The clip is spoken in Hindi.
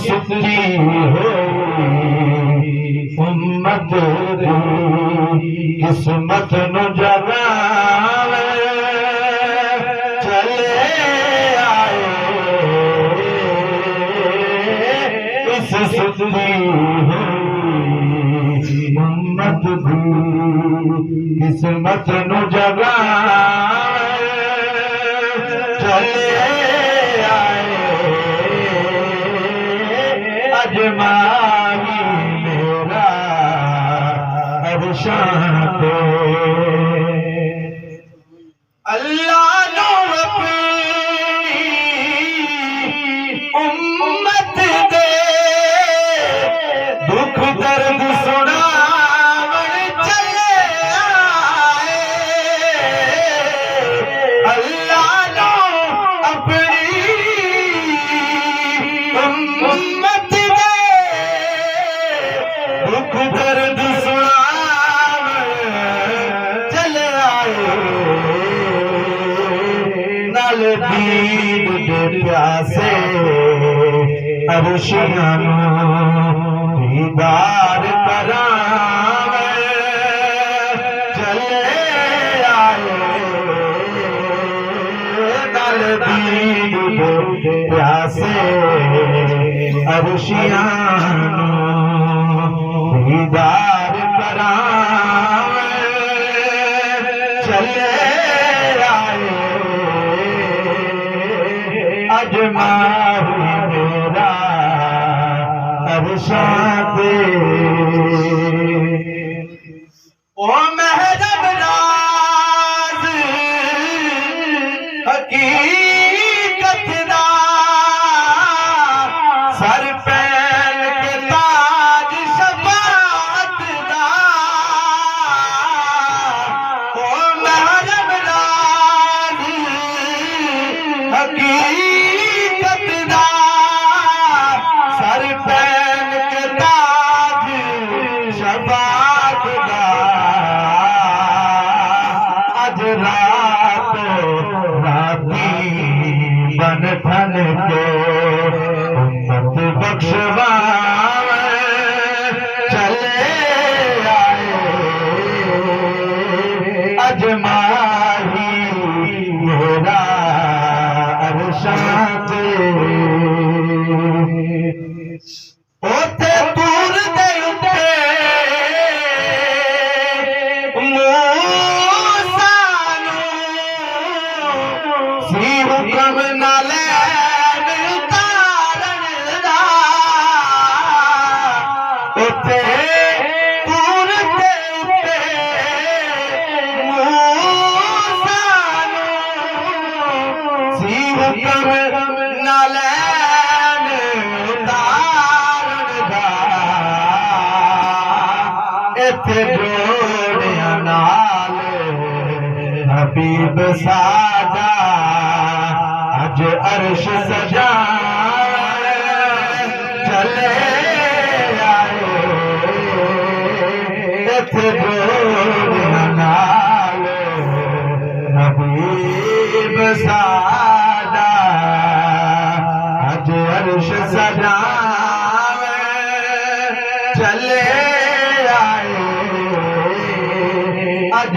सुखी उम्मत किस्मत नु जगावे चले आए इस सुखी उम्मत किस्मत नु जगावे चले अजमाई मेरा अरशां पे अल्लाह नो अपनी उम्मत दे दुख दर्द सुनावण चले आए अल्लाह नो अपनी उम्मत दुख दर्द सुनावण चले आए नाल दीद दे प्यासे अरशियां दीदार करावे चले आए नाल दीद दे प्यासे अरशियां दीदार करावे चले आए अजमाई मेरा अरशां पे ओ महरब नाज हकीकत दा सर पैन के ताज शफाअत दा ओ महरब नाज हकीकत दा सर पैन के ताज शफाअत दा अज रात राती बन ठन के उम्मत बख्शवावे चले आए अजमाई मेरा अरशां पे ओते दूर दे उत्ते मूसा नू सी हुक्म नाल उतारन दा ओते दूर दे उत्ते मूसा नू सी हुक्म नाल इत्थे जोड़ियां नाल हबीब सादा अज अर्श सजावे चले आए इत्थे जोड़ियां नाल हबीब सादा अज अर्श सजावे चले आए अज